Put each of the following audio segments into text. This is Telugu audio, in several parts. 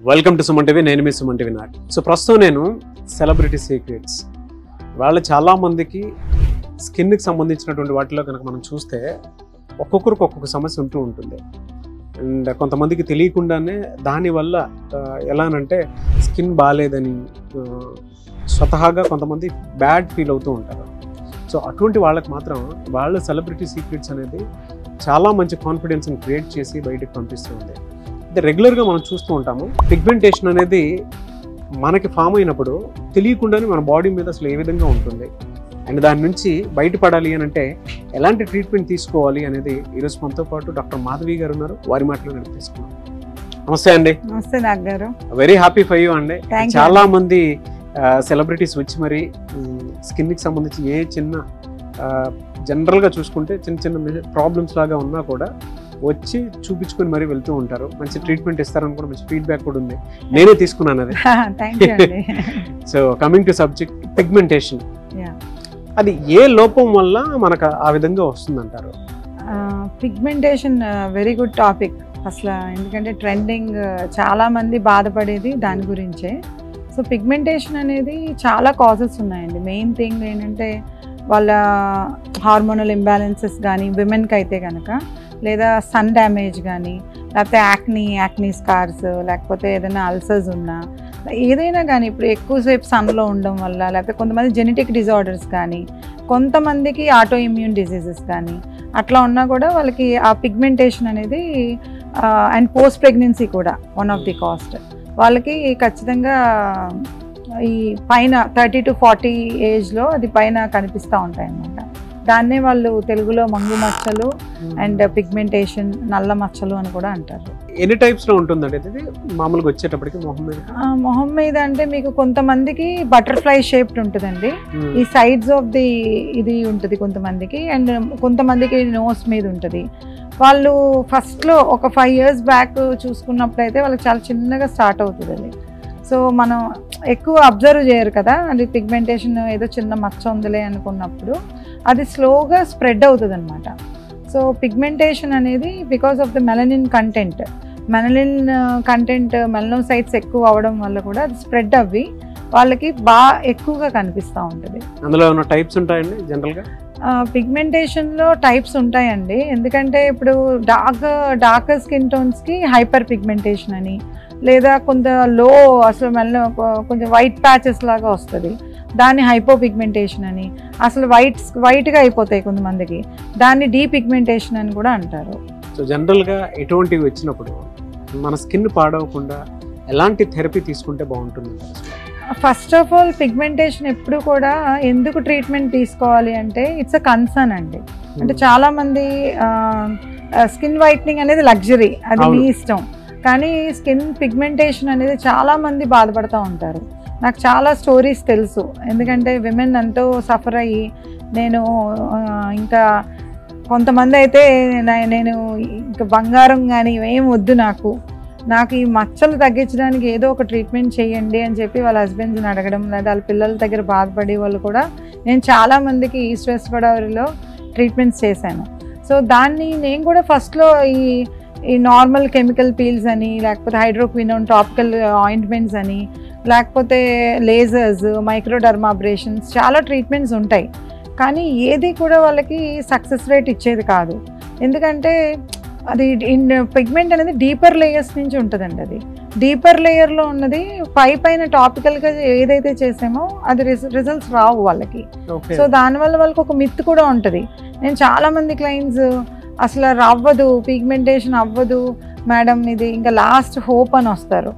Welcome to Suman TV. నేను మీ సుమన్ టీవీ నాట్. సో ప్రస్తుతం నేను సెలబ్రిటీ సీక్రెట్స్ వాళ్ళు చాలామందికి స్కిన్కి సంబంధించినటువంటి వాటిలో కనుక మనం చూస్తే ఒక్కొక్కరికి ఒక్కొక్క సమస్య ఉంటూ ఉంటుంది. అండ్ కొంతమందికి తెలియకుండానే దానివల్ల ఎలానంటే స్కిన్ బాగాలేదని స్వతహాగా కొంతమంది బ్యాడ్ ఫీల్ అవుతూ ఉంటారు. సో అటువంటి వాళ్ళకి మాత్రం వాళ్ళ సెలబ్రిటీ సీక్రెట్స్ అనేది చాలా మంచి కాన్ఫిడెన్స్ని క్రియేట్ చేసి బయటకు పంపిస్తూ ఉంది. అయితే రెగ్యులర్గా మనం చూస్తూ ఉంటాము, పిగ్మెంటేషన్ అనేది మనకి ఫామ్ అయినప్పుడు తెలియకుండానే మన బాడీ మీద అసలు ఏ విధంగా ఉంటుంది అండ్ దాని నుంచి బయటపడాలి అని అంటే ఎలాంటి ట్రీట్మెంట్ తీసుకోవాలి అనేది ఈరోజు మనతో పాటు డాక్టర్ మాధవి గారు ఉన్నారు. వారి మాటలు నేను తీసుకున్నాను. నమస్తే అండి. నమస్తే డాక్టర్ గారు. వెరీ హ్యాపీ ఫర్ యూ అండి. చాలా మంది సెలబ్రిటీస్ వచ్చి మరి స్కిన్కి సంబంధించి ఏ చిన్న జనరల్గా చూసుకుంటే చిన్న చిన్న ప్రాబ్లమ్స్ లాగా ఉన్నా కూడా వచ్చి చూపించుకొని మరీ వెళ్తూ ఉంటారు. మంచి ట్రీట్మెంట్ ఇస్తారని కూడా మంచి ఫీడ్బ్యాక్ కూడా ఉంది. నేనే తీసుకున్నాను అది. So coming to subject, pigmentation అది ఏ లోపం వల్ల మనకు ఆ విధంగా వస్తుందంటారు? పిగ్మెంటేషన్ వెరీ గుడ్ టాపిక్ అసలు, ఎందుకంటే ట్రెండింగ్ చాలా మంది బాధపడేది దాని గురించే. సో పిగ్మెంటేషన్ అనేది చాలా కాజెస్ ఉన్నాయండి. మెయిన్ థింగ్ ఏంటంటే వాళ్ళ హార్మోనల్ ఇంబ్యాలెన్సెస్ కానీ విమెన్కి అయితే కనుక, లేదా సన్ డ్యామేజ్ కానీ, లేకపోతే యాక్నీ స్కార్స్, లేకపోతే ఏదైనా అల్సర్స్ ఉన్నా, ఏదైనా కానీ ఇప్పుడు ఎక్కువసేపు సన్లో ఉండడం వల్ల, లేకపోతే కొంతమంది జెనెటిక్ డిజార్డర్స్ కానీ, కొంతమందికి ఆటో ఇమ్యూన్ డిసీజెస్ కానీ అట్లా ఉన్నా కూడా వాళ్ళకి ఆ పిగ్మెంటేషన్ అనేది అండ్ పోస్ట్ ప్రెగ్నెన్సీ కూడా వన్ ఆఫ్ ది కాస్ట్. వాళ్ళకి ఖచ్చితంగా ఈ పైన 30 to 40 ఏజ్లో అది పైన కనిపిస్తూ ఉంటాయి అన్నమాట. దాన్నే వాళ్ళు తెలుగులో మంగు మచ్చలు అండ్ పిగ్మెంటేషన్, నల్ల మచ్చలు అని కూడా అంటారు. ఎన్ని టైప్స్లో ఉంటుందండి ఇది మామూలుగా వచ్చేటప్పటికి మొహం మీద? అంటే మీకు కొంతమందికి బటర్ఫ్లై షేప్డ్ ఉంటుందండి, ఈ సైడ్స్ ఆఫ్ ది ఇది ఉంటుంది కొంతమందికి, అండ్ కొంతమందికి నోస్ మీద ఉంటుంది. వాళ్ళు ఫస్ట్లో ఒక 5 years బ్యాక్ చూసుకున్నప్పుడు అయితే వాళ్ళకి చాలా చిన్నగా స్టార్ట్ అవుతుంది అది. సో మనం ఎక్కువ అబ్జర్వ్ చేయరు కదా, అది పిగ్మెంటేషన్ ఏదో చిన్న మచ్చ ఉందిలే అనుకున్నప్పుడు అది స్లోగా స్ప్రెడ్ అవుతుంది అనమాట. సో పిగ్మెంటేషన్ అనేది because of the melanin content, melanocytes ఎక్కువ అవడం వల్ల కూడా అది స్ప్రెడ్ అవ్వి వాళ్ళకి బాగా ఎక్కువగా కనిపిస్తూ ఉంటుంది. అందులో ఉన్న టైప్స్ ఉంటాయండి జనరల్గా? పిగ్మెంటేషన్లో టైప్స్ ఉంటాయండి. ఎందుకంటే ఇప్పుడు డార్కర్ స్కిన్ టోన్స్కి హైపర్ పిగ్మెంటేషన్ అని, లేదా కొంత లో అసలు కొంచెం వైట్ ప్యాచెస్ లాగా వస్తుంది, దాన్ని హైపో పిగ్మెంటేషన్ అని, అసలు వైట్గా అయిపోతాయి కొంతమందికి, దాన్ని డీ పిగ్మెంటేషన్ అని కూడా అంటారు. సో జనరల్గా ఎటువంటివి వచ్చినప్పుడు మన స్కిన్ పాడవకుండా ఎలాంటి థెరపీ తీసుకుంటే బాగుంటుంది? ఫస్ట్ ఆఫ్ ఆల్ పిగ్మెంటేషన్ ఎప్పుడు కూడా ఎందుకు ట్రీట్మెంట్ తీసుకోవాలి అంటే ఇట్స్ అ కన్సర్న్ అండి. అంటే చాలామంది స్కిన్ వైట్నింగ్ అనేది లగ్జరీ, అది మీ ఇష్టం, కానీ స్కిన్ పిగ్మెంటేషన్ అనేది చాలామంది బాధపడుతూ ఉంటారు. నాకు చాలా స్టోరీస్ తెలుసు, ఎందుకంటే విమెన్ ఎంతో సఫర్ అయ్యి, నేను ఇంకా కొంతమంది అయితే నేను ఇంకా బంగారం కానీ ఏం వద్దు, నాకు ఈ మచ్చలు తగ్గించడానికి ఏదో ఒక ట్రీట్మెంట్ చేయండి అని చెప్పి వాళ్ళ హస్బెండ్స్ని అడగడం, లేదా వాళ్ళ పిల్లల దగ్గర బాధపడే వాళ్ళు కూడా నేను చాలామందికి ఈస్ట్ వెస్ట్ గోదావరిలో ట్రీట్మెంట్స్ చేశాను. సో దాన్ని నేను కూడా ఫస్ట్లో ఈ నార్మల్ కెమికల్ పీల్స్ అని, లేకపోతే హైడ్రోక్వినోన్ టాపికల్ ఆయింట్మెంట్స్ అని, లేకపోతే లేజర్స్, మైక్రోడర్మాబ్రేషన్స్, చాలా ట్రీట్మెంట్స్ ఉంటాయి, కానీ ఏది కూడా వాళ్ళకి సక్సెస్ రేట్ ఇచ్చేది కాదు. ఎందుకంటే అది పిగ్మెంట్ అనేది డీపర్ లేయర్స్ నుంచి ఉంటుందండి. అది డీపర్ లేయర్లో ఉన్నది పైన టాపికల్గా ఏదైతే చేసామో అది రిజల్ట్స్ రావు వాళ్ళకి. సో దానివల్ల వాళ్ళకి ఒక మిత్ కూడా ఉంటుంది. నేను చాలామంది క్లయింట్స్ అసలు అవ్వదు, పిగ్మెంటేషన్ అవ్వదు మేడం, ఇది ఇంకా లాస్ట్ హోప్ అని వస్తారు.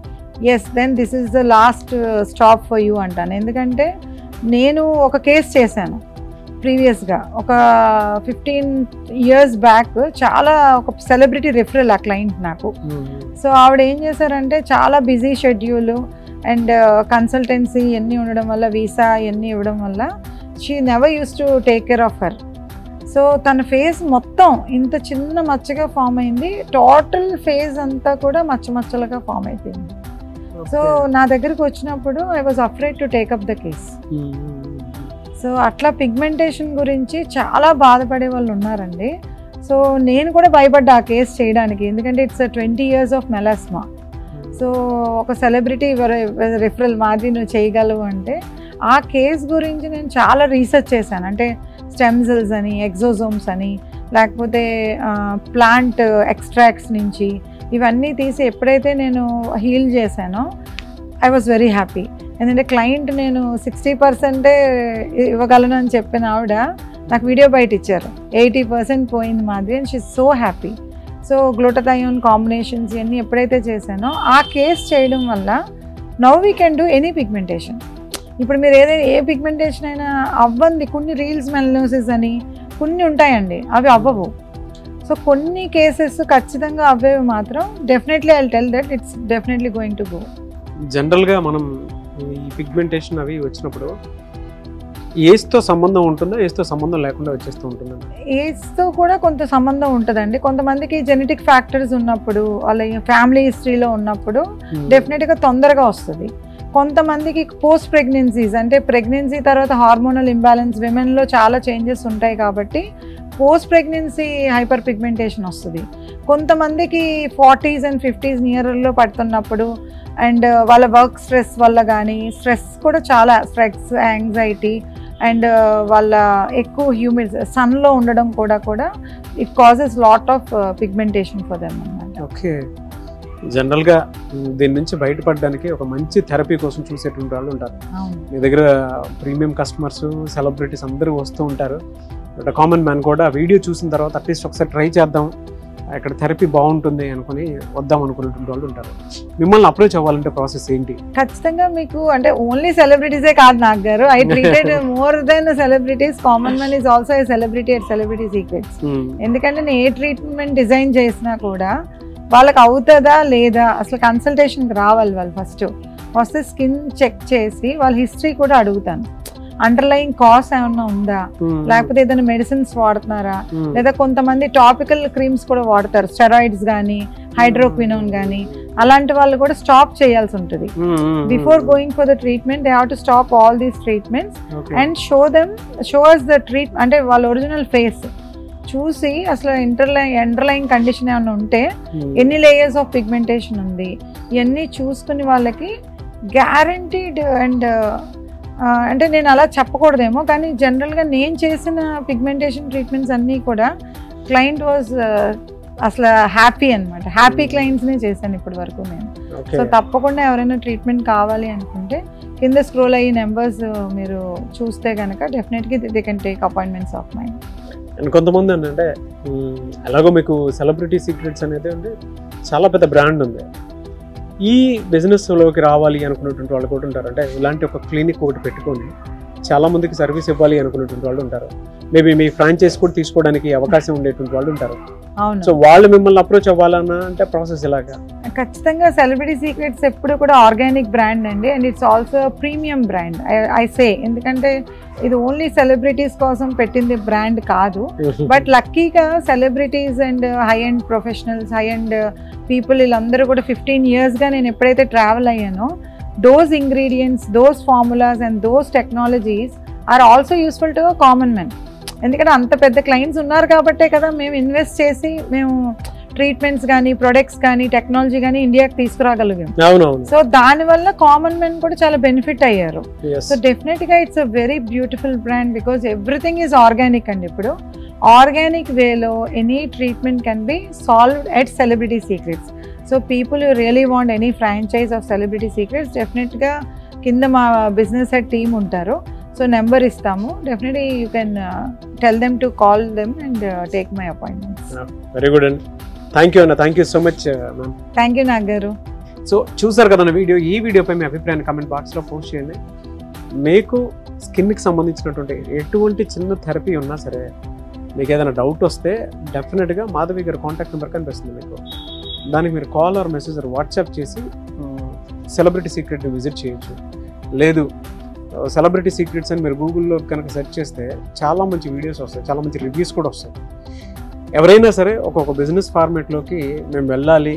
Yes, then this is the last stop for you అంటాను. ఎందుకంటే నేను ఒక కేసు చేశాను ప్రీవియస్గా, ఒక 15 years బ్యాక్. చాలా ఒక సెలబ్రిటీ రిఫరల్ ఆ క్లయింట్ నాకు. సో ఆవిడ ఏం చేశారంటే చాలా బిజీ షెడ్యూల్ అండ్ కన్సల్టెన్సీ ఇవన్నీ ఉండడం వల్ల, వీసా ఇవన్నీ ఇవ్వడం వల్ల she never use to take care of her. So తన ఫేస్ మొత్తం ఇంత చిన్న మచ్చగా ఫామ్ అయింది, టోటల్ ఫేస్ అంతా కూడా మచ్చలుగా ఫామ్ అయిపోయింది. సో నా దగ్గరకు వచ్చినప్పుడు I was afraid to take up the case. So అట్లా పిగ్మెంటేషన్ గురించి చాలా బాధపడే వాళ్ళు ఉన్నారండి. సో నేను కూడా భయపడ్డా ఆ కేసు చేయడానికి, ఎందుకంటే it's 20 years of melasma. So ఒక సెలబ్రిటీ రిఫరల్ మాది నువ్వు చేయగలవు అంటే ఆ కేస్ గురించి నేను చాలా రీసెర్చ్ చేశాను. అంటే స్టెమ్ సెల్స్ అని, ఎక్సోజోమ్స్ అని, లేకపోతే ప్లాంట్ ఎక్స్ట్రాక్ట్స్ నుంచి ఇవన్నీ తీసి ఎప్పుడైతే నేను హీల్ చేశానో ఐ వాజ్ వెరీ హ్యాపీ. ఎందుకంటే క్లయింట్ నేను 60% ఇవ్వగలను అని చెప్పిన ఆవిడ నాకు వీడియో బయట ఇచ్చారు, 80% పోయింది మాది, and she so happy. So glutathione combinations ఇవన్నీ ఎప్పుడైతే చేశానో ఆ కేస్ చేయడం వల్ల now we can do any pigmentation. ఇప్పుడు మీరు ఏదైనా ఏ పిగ్మెంటేషన్ అయినా అవ్వంది, కొన్ని రీల్స్ మెలనోసిస్ అని కొన్ని ఉంటాయండి, అవి అవ్వవు. సో కొన్ని కేసెస్ ఖచ్చితంగా అవ్వేవి మాత్రం definitely I will tell that it's definitely going to go. జనరల్గా మనం ఈ పిగ్మెంటేషన్ అవి వచ్చినప్పుడు ఏజ్తో సంబంధం ఉంటుందా, ఏజ్తో సంబంధం లేకుండా వచ్చేస్తూ ఉంటుందా? ఏజ్తో కూడా కొంత సంబంధం ఉంటుందండి. కొంతమందికి జెనెటిక్ ఫ్యాక్టర్స్ ఉన్నప్పుడు, వాళ్ళ ఫ్యామిలీ హిస్టరీలో ఉన్నప్పుడు డెఫినెట్గా తొందరగా వస్తుంది. కొంతమందికి పోస్ట్ ప్రెగ్నెన్సీస్, అంటే ప్రెగ్నెన్సీ తర్వాత హార్మోనల్ ఇంబ్యాలెన్స్ విమెన్లో చాలా చేంజెస్ ఉంటాయి కాబట్టి పోస్ట్ ప్రెగ్నెన్సీ హైపర్ పిగ్మెంటేషన్ వస్తుంది. కొంతమందికి 40s and 50s నియర్లో పడుతున్నప్పుడు అండ్ వాళ్ళ వర్క్ స్ట్రెస్ వల్ల కానీ, స్ట్రెస్ కూడా చాలా స్ట్రెస్, యాంగ్జైటీ అండ్ వాళ్ళ ఎక్కువ హ్యూమిడ్ సన్లో ఉండడం కూడా it causes lot of pigmentation for them అన్నమాట. ఓకే, జనరల్గా దీని నుంచి బయటపడడానికి ఒక మంచి థెరపీ కోసం చూసేటువంటి వాళ్ళు ఉంటారు. మీ దగ్గర ప్రీమియం కస్టమర్స్, సెలబ్రిటీస్ అందరూ వస్తూ ఉంటారు. బట్ కామన్ మ్యాన్ కూడా వీడియో చూసిన తర్వాత అట్లీస్ట్ ఒకసారి ట్రై చేద్దాం, ఇక్కడ థెరపీ బాగుంటుంది అనుకుని వద్దాం అనుకునేటువంటి వాళ్ళు ఉంటారు. మిమ్మల్ని అప్రోచ్ అవ్వాలంటే ప్రాసెస్ ఏంటి? ఖచ్చితంగా మీకు అంటే ఓన్లీ సెలబ్రిటీసే కాదు నాగ్ గారు, I treated more than celebrities. Common man is also a celebrity at celebrity secrets. ఎందుకంటే నేను ఏ ట్రీట్మెంట్ డిజైన్ చేసినా కూడా వాళ్ళకి అవుతుందా లేదా అసలు కన్సల్టేషన్కి రావాలి. వాళ్ళు ఫస్ట్ వస్తే స్కిన్ చెక్ చేసి వాళ్ళ హిస్టరీ కూడా అడుగుతాను. అండర్లయింగ్ కాస్ ఏమన్నా ఉందా, లేకపోతే ఏదైనా మెడిసిన్స్ వాడుతున్నారా, లేదా కొంతమంది టాపికల్ క్రీమ్స్ కూడా వాడతారు, స్టెరాయిడ్స్ కానీ హైడ్రోక్వినోన్ కానీ, అలాంటి వాళ్ళు కూడా స్టాప్ చేయాల్సి ఉంటుంది. Before going for the treatment they have to stop all these treatments and show us the అంటే వాళ్ళ ఒరిజినల్ ఫేస్ చూసి అసలు అండర్లైన్ కండిషన్ ఏమైనా ఉంటే ఎన్ని లేయర్స్ ఆఫ్ పిగ్మెంటేషన్ ఉంది ఇవన్నీ చూసుకుని వాళ్ళకి గ్యారంటీడ్ అండ్ అంటే నేను అలా చెప్పకూడదేమో కానీ జనరల్గా నేను చేసిన పిగ్మెంటేషన్ ట్రీట్మెంట్స్ అన్నీ కూడా క్లయింట్ వాజ్ అసలు హ్యాపీ అనమాట. హ్యాపీ క్లయింట్స్నే చేశాను ఇప్పటి వరకు నేను. సో తప్పకుండా ఎవరైనా ట్రీట్మెంట్ కావాలి అనుకుంటే కింద స్క్రోల్ అయ్యే నెంబర్స్ మీరు చూస్తే కనుక డెఫినెట్గా they can take appointments of mind. And కొంతమంది అంటే ఎలాగో మీకు సెలబ్రిటీ సీక్రెట్స్ అనేది అంటే చాలా పెద్ద బ్రాండ్ ఉంది, ఈ బిజినెస్లోకి రావాలి అనుకున్నటువంటి వాళ్ళు కూడా ఉంటారు. అంటే ఇలాంటి ఒక క్లినిక్ ఒకటి పెట్టుకొని చాలామందికి సర్వీస్ ఇవ్వాలి అనుకున్నటువంటి వాళ్ళు ఉంటారు. మేబీ మీ ఫ్రాంచైజ్ కూడా తీసుకోవడానికి అవకాశం ఉండేటువంటి వాళ్ళు ఉంటారు. సో వాళ్ళు మిమ్మల్ని అప్రోచ్ అవ్వాలన్నా అంటే ప్రాసెస్ ఎలాగా? ఖచ్చితంగా సెలబ్రిటీ సీక్రెట్స్ ఎప్పుడు కూడా ఆర్గానిక్ బ్రాండ్ అండి, and it's also premium brand I say. ఎందుకంటే ఇది ఓన్లీ సెలబ్రిటీస్ కోసం పెట్టింది బ్రాండ్ కాదు, బట్ లక్కీగా celebrities and high and professionals, high and people వీళ్ళందరూ కూడా 15 yearsగా నేను ఎప్పుడైతే travel అయ్యానో those ingredients, those formulas and those technologies are also useful to a common man. ఎందుకంటే అంత పెద్ద క్లయింట్స్ ఉన్నారు కాబట్టే కదా మేము ఇన్వెస్ట్ చేసి మేము ట్రీట్మెంట్స్ కానీ ప్రొడక్ట్స్ కానీ టెక్నాలజీ కానీ ఇండియాకి తీసుకురాగలిగాం. సో దానివల్ల కామన్ మెన్ కూడా చాలా బెనిఫిట్ అయ్యారు. సో డెఫినెట్గా it's a very beautiful brand because everything is organic అండి. ఇప్పుడు ఆర్గానిక్ వేలో any treatment can be solved at celebrity secrets. So people you really want any franchise of celebrity secrets డెఫినెట్గా కింద మా బిజినెస్ హెడ్ టీమ్ ఉంటారు. సో నెంబర్ ఇస్తాము, definitely you can tell them to call them and take my appointments. Very good అండి, థ్యాంక్ యూ అన్న, thank you so much ma'am. Thank you Nag గారు. సో చూసారు కదా వీడియో, ఈ వీడియోపై మీ అభిప్రాయాన్ని కామెంట్ బాక్స్లో పోస్ట్ చేయండి. మీకు స్కిన్కి సంబంధించినటువంటి ఎటువంటి చిన్న థెరపీ ఉన్నా సరే, మీకు ఏదైనా డౌట్ వస్తే డెఫినెట్గా మాధవి గారి కాంటాక్ట్ నెంబర్ కనిపిస్తుంది మీకు, దానికి మీరు call or message or WhatsApp చేసి సెలబ్రిటీ సీక్రెట్ని విజిట్ చేయొచ్చు. లేదు సెలబ్రిటీ సీక్రెట్స్ అని మీరు గూగుల్లో కనుక సెర్చ్ చేస్తే చాలా మంచి వీడియోస్ వస్తాయి, చాలా మంచి రివ్యూస్ కూడా వస్తాయి. ఎవరైనా సరే ఒక్కొక్క బిజినెస్ ఫార్మేట్లోకి మేము వెళ్ళాలి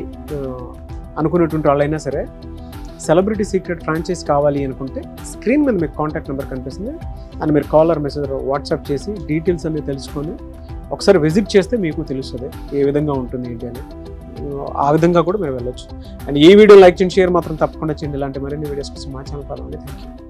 అనుకునేటువంటి వాళ్ళైనా సరే సెలబ్రిటీ సీక్రెట్ ఫ్రాంచైజ్ కావాలి అనుకుంటే స్క్రీన్ మీద మీకు కాంటాక్ట్ నెంబర్ కనిపిస్తుంది, అని మీరు కాల్ ఆర్ మెసేజ్ వాట్సాప్ చేసి డీటెయిల్స్ అన్ని తెలుసుకొని ఒకసారి విజిట్ చేస్తే మీకు తెలుస్తుంది ఏ విధంగా ఉంటుంది ఏంటి అని. ఆ విధంగా కూడా మీరు వెళ్ళొచ్చు. అండ్ ఈ వీడియో లైక్ చేయండి, షేర్ మాత్రం తప్పకుండా చేయండి. ఇలాంటి మరిన్ని వీడియోస్ కోసం మా ఛానల్ ఫాలో అవ్వండి. Thank you.